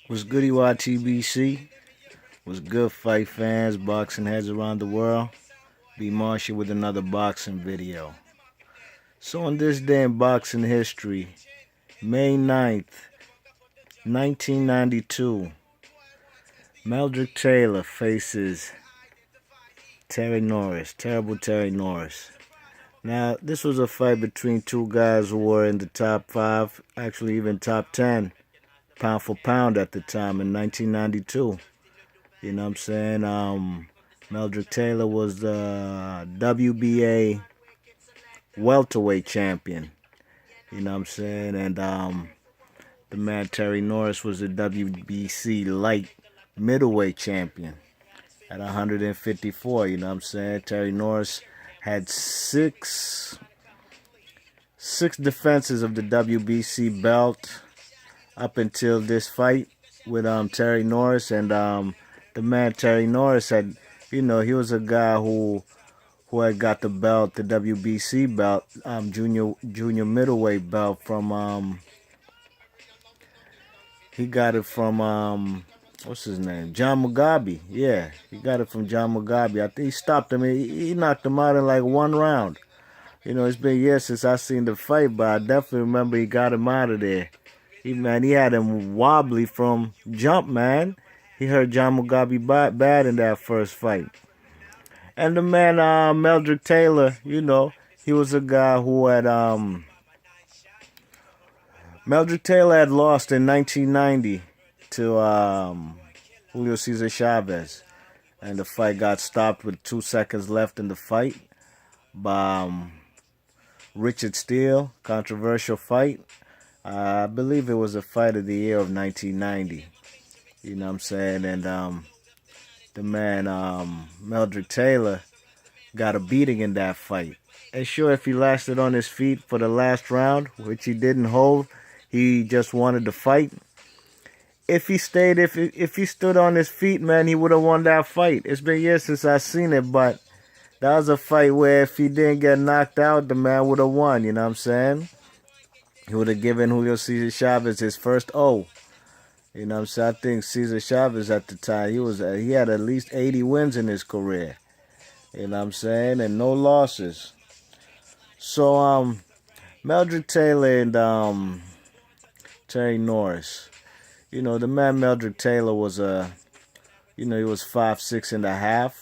What's goody YTBC? What's good, fight fans, boxing heads around the world? B. Marshall with another boxing video. So on this day in boxing history, May 9th, 1992, Meldrick Taylor faces Terry Norris, terrible Terry Norris. Now, this was a fight between two guys who were in the top 5, actually even top 10, pound for pound at the time in 1992. You know what I'm saying? Meldrick Taylor was the WBA welterweight champion. You know what I'm saying? And the man Terry Norris was the WBC light middleweight champion at 154. You know what I'm saying? Terry Norris had six defenses of the WBC belt up until this fight with Terry Norris. And the man Terry Norris had, he was a guy who had got the belt, the WBC belt, junior middleweight belt from he got it from what's his name, John Mugabe. Yeah, he got it from John Mugabe. I think he stopped him. He knocked him out in like one round. It's been years since I seen the fight, but I definitely remember he got him out of there. He had him wobbly from jump, man. He hurt John Mugabe bad in that first fight. And the man, Meldrick Taylor, he was a guy who had, Meldrick Taylor had lost in 1990 to Julio Cesar Chavez. And the fight got stopped with 2 seconds left in the fight by Richard Steele, controversial fight. I believe it was a fight of the year of 1990. You know what I'm saying? And the man, Meldrick Taylor, got a beating in that fight. And sure, if he lasted on his feet for the last round, which he didn't hold, he just wanted to fight. If he stood on his feet, man, he would have won that fight. It's been years since I've seen it, but that was a fight where if he didn't get knocked out, the man would have won, you know what I'm saying? He would have given Julio Cesar Chavez his first O. You know what I'm saying? I think Cesar Chavez at the time, he had at least 80 wins in his career. You know what I'm saying? And no losses. So, Meldrick Taylor and Terry Norris. The man Meldrick Taylor was he was 5'6.5",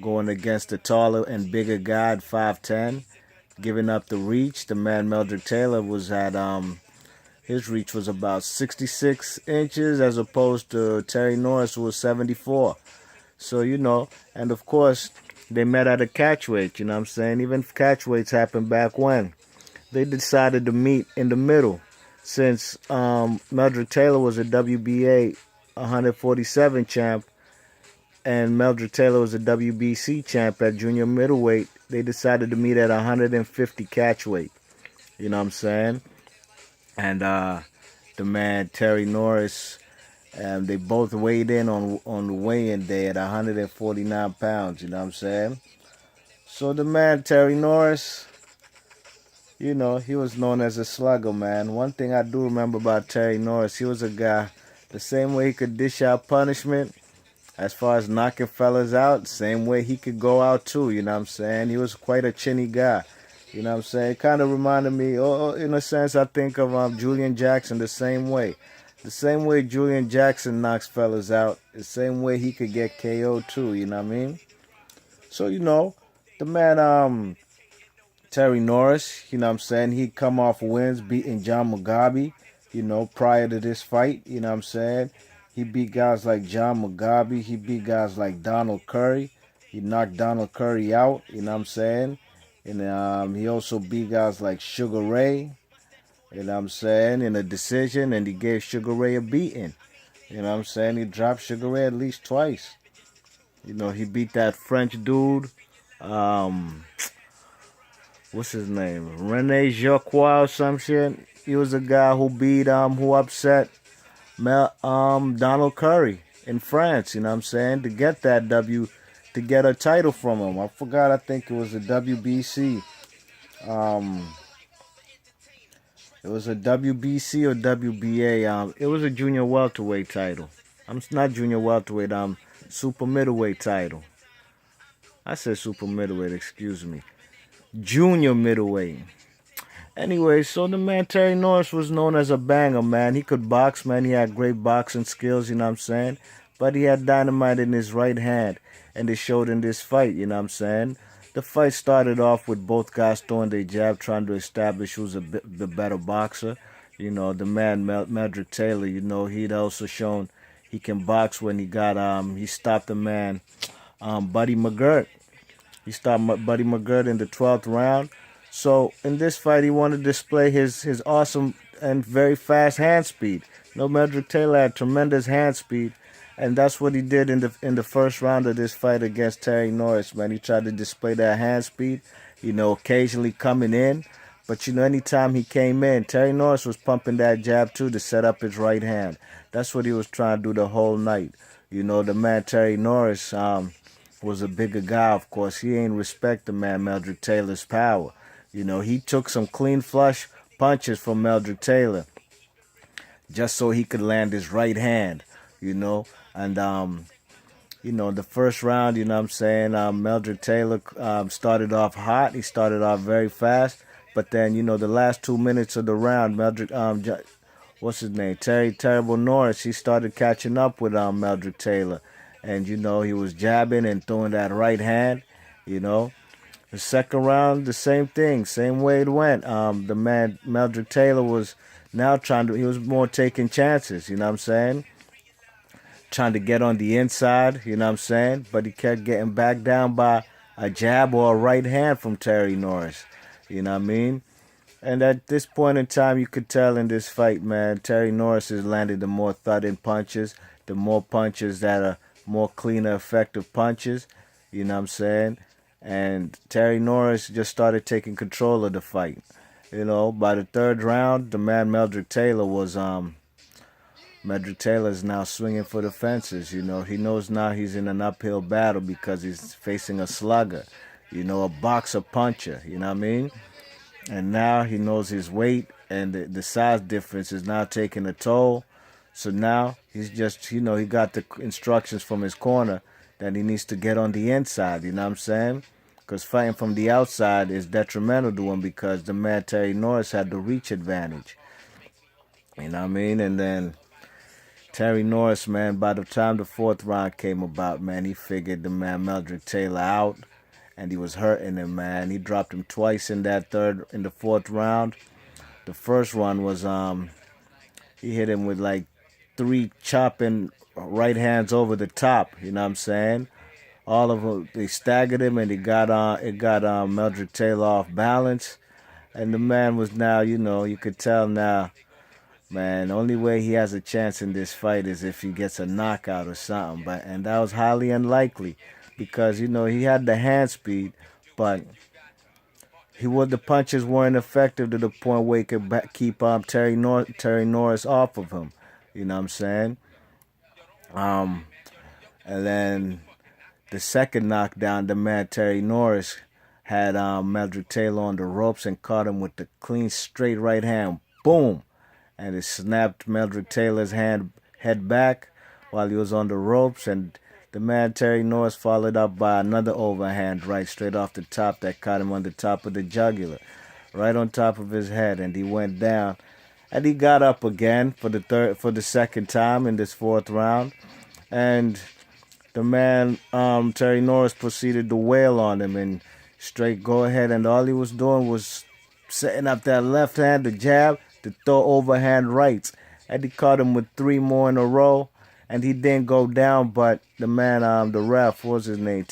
going against the taller and bigger guy at 5'10", giving up the reach. The man Meldrick Taylor his reach was about 66 inches as opposed to Terry Norris, who was 74. So, and of course, they met at a catchweight, you know what I'm saying? Even catchweights happened back when. They decided to meet in the middle. Since Meldrick Taylor was a WBA 147 champ and Meldrick Taylor was a WBC champ at junior middleweight, they decided to meet at 150 catchweight. You know what I'm saying? And the man Terry Norris, they both weighed in on the weigh-in day at 149 pounds. You know what I'm saying? So the man Terry Norris, he was known as a slugger, man. One thing I do remember about Terry Norris, he was a guy, the same way he could dish out punishment, as far as knocking fellas out, same way he could go out too, you know what I'm saying? He was quite a chinny guy. You know what I'm saying? It kind of reminded me, in a sense, I think of Julian Jackson the same way. The same way Julian Jackson knocks fellas out, the same way he could get KO too, you know what I mean? So, the man Terry Norris, you know what I'm saying, he'd come off wins beating John Mugabe, prior to this fight, you know what I'm saying? He beat guys like John Mugabe, he beat guys like Donald Curry. He knocked Donald Curry out, you know what I'm saying? And he also beat guys like Sugar Ray, you know what I'm saying, in a decision, and he gave Sugar Ray a beating. You know what I'm saying? He dropped Sugar Ray at least twice. He beat that French dude, what's his name? Rene Jacques or some shit. He was a guy who beat, who upset Donald Curry in France, you know what I'm saying, to get that to get a title from him. I forgot, I think it was the WBC. It was a WBC or WBA. It was a junior welterweight title. I'm not junior welterweight. Super middleweight title. I said super middleweight. Excuse me. Junior middleweight. Anyway, so the man Terry Norris was known as a banger, man. He could box, man. He had great boxing skills, you know what I'm saying? But he had dynamite in his right hand, and it showed in this fight, you know what I'm saying? The fight started off with both guys throwing their jab, trying to establish who's the better boxer. You know, the man Meldrick Taylor, you know, he'd also shown he can box when he stopped the man Buddy McGirt. He stopped Buddy McGirt in the 12th round. So in this fight, he wanted to display his awesome and very fast hand speed. You know, Meldrick Taylor had tremendous hand speed, and that's what he did in the first round of this fight against Terry Norris. Man, he tried to display that hand speed. You know, occasionally coming in, but you know, anytime he came in, Terry Norris was pumping that jab too to set up his right hand. That's what he was trying to do the whole night. You know, the man Terry Norris was a bigger guy, of course. He ain't respect the man Meldrick Taylor's power. You know, he took some clean flush punches from Meldrick Taylor just so he could land his right hand, you know. And, you know, the first round, you know what I'm saying, Meldrick Taylor started off hot. He started off very fast. But then, you know, the last 2 minutes of the round, what's his name, Terry Terrible Norris, he started catching up with Meldrick Taylor. And, you know, he was jabbing and throwing that right hand, you know. The second round, the same thing, same way it went. The man, Meldrick Taylor, was now he was more taking chances, you know what I'm saying? Trying to get on the inside, you know what I'm saying? But he kept getting back down by a jab or a right hand from Terry Norris, you know what I mean? And at this point in time, you could tell in this fight, man, Terry Norris has landed the more thudding punches, the more punches that are more cleaner, effective punches, you know what I'm saying? And Terry Norris just started taking control of the fight. You know, by the third round, the man Meldrick Taylor is now swinging for the fences. You know, he knows now he's in an uphill battle because he's facing a slugger, you know, a boxer puncher, you know what I mean? And now he knows his weight and the size difference is now taking a toll. So now he's just, you know, he got the instructions from his corner that he needs to get on the inside, you know what I'm saying? Because fighting from the outside is detrimental to him because the man Terry Norris had the reach advantage. You know what I mean? And then Terry Norris, man, by the time the fourth round came about, man, he figured the man Meldrick Taylor out, and he was hurting him, man. He dropped him twice in the fourth round. The first one was, he hit him with like 3 chopping right hands over the top, you know what I'm saying? All of them, they staggered him, and it got Meldrick Taylor off balance. And the man was now, you know, you could tell now, man, the only way he has a chance in this fight is if he gets a knockout or something. And that was highly unlikely because, you know, he had the hand speed, but the punches weren't effective to the point where he could keep Terry Norris off of him. You know what I'm saying? And then the second knockdown, the man Terry Norris had Meldrick Taylor on the ropes and caught him with the clean, straight right hand. Boom! And it snapped Meldrick Taylor's head back while he was on the ropes. And the man Terry Norris followed up by another overhand right straight off the top that caught him on the top of the jugular, right on top of his head. And he went down. And he got up again for the second time in this fourth round. And the man, Terry Norris, proceeded to wail on him and straight go ahead. And all he was doing was setting up that left hand, the jab, to throw overhand rights. And he caught him with 3 more in a row. And he didn't go down, but the man, the ref, what was his name?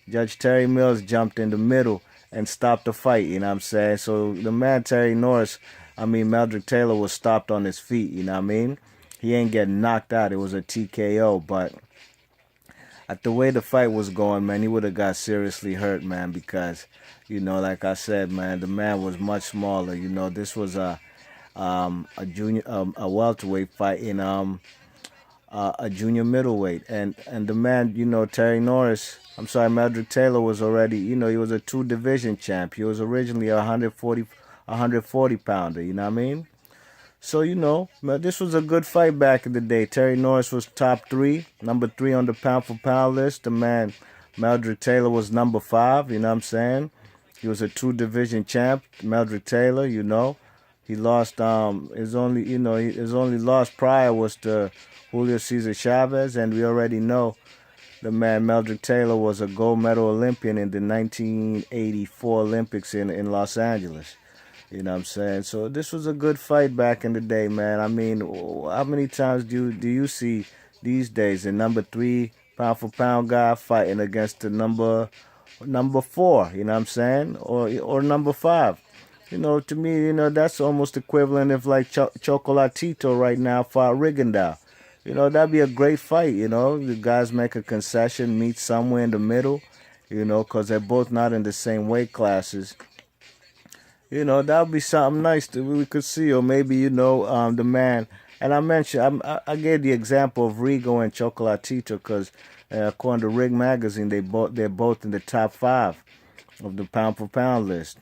Judge Terry Mills jumped in the middle and stopped the fight, you know what I'm saying? So the man Meldrick Taylor was stopped on his feet, you know what I mean? He ain't getting knocked out. It was a TKO, but at the way the fight was going, man, he would have got seriously hurt, man, because, you know, like I said, man, the man was much smaller. You know, this was a welterweight fight in a junior middleweight, and the man, you know, Meldrick Taylor was already, you know, he was a 2-division champ. He was originally a 140-pounder, you know what I mean? So, you know, this was a good fight back in the day. Terry Norris was top 3, number 3 on the pound-for-pound list. The man, Meldrick Taylor, was number 5, you know what I'm saying? He was a 2-division champ, Meldrick Taylor, you know. He lost, his only loss prior was to Julio Cesar Chavez, and we already know the man Meldrick Taylor was a gold medal Olympian in the 1984 Olympics in Los Angeles. You know what I'm saying? So this was a good fight back in the day, man. I mean, how many times do you see these days a number 3 pound for pound guy fighting against the number 4? You know what I'm saying? Or number 5? You know, to me, you know, that's almost equivalent of like Chocolatito right now fought Rigondeaux. You know, that'd be a great fight. You know, the guys make a concession, meet somewhere in the middle. You know, because they're both not in the same weight classes. You know, that would be something nice that we could see. Or maybe, you know, the man. And I mentioned, I gave the example of Rigo and Chocolatito because according to Rig Magazine, they're both in the top 5 of the pound-for-pound list.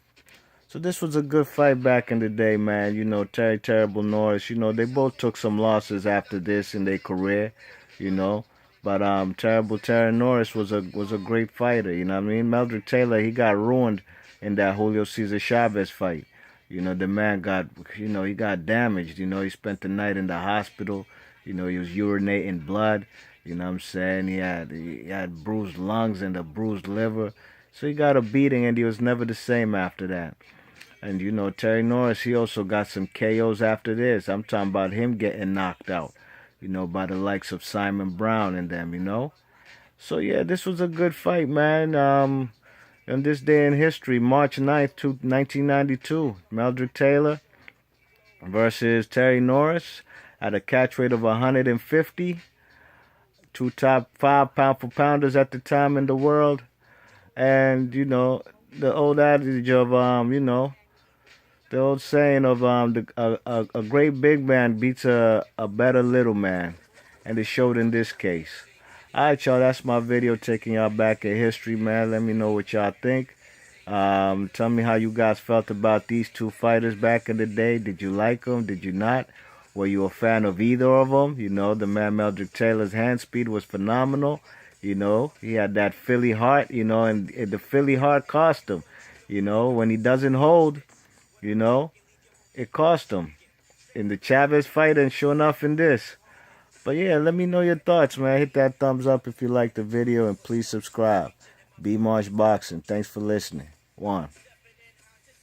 So this was a good fight back in the day, man. You know, Terrible Norris, you know, they both took some losses after this in their career, you know. But Terrible Terry Norris was a great fighter, you know what I mean? Meldrick Taylor, he got ruined in that Julio Cesar Chavez fight. You know, the man got, you know, he got damaged. You know, he spent the night in the hospital. You know, he was urinating blood. You know what I'm saying? He had bruised lungs and a bruised liver. So he got a beating, and he was never the same after that. And, you know, Terry Norris, he also got some KOs after this. I'm talking about him getting knocked out, you know, by the likes of Simon Brown and them, you know. So, yeah, this was a good fight, man. On this day in history, March 9th, 1992, Meldrick Taylor versus Terry Norris at a catch weight of 150. 2 top 5 pound-for-pounders at the time in the world. And, you know, the old adage of, you know, the old saying of a great big man beats a better little man. And it showed in this case. Alright, y'all, that's my video taking y'all back in history, man. Let me know what y'all think. Tell me how you guys felt about these 2 fighters back in the day. Did you like them? Did you not? Were you a fan of either of them? You know, the man Meldrick Taylor's hand speed was phenomenal. You know, he had that Philly heart, you know, and the Philly heart cost him. You know, when he doesn't hold, you know, it cost him. In the Chavez fight and sure enough in this. But yeah, let me know your thoughts, man. Hit that thumbs up if you liked the video and please subscribe. B Marsh Boxing. Thanks for listening. 1.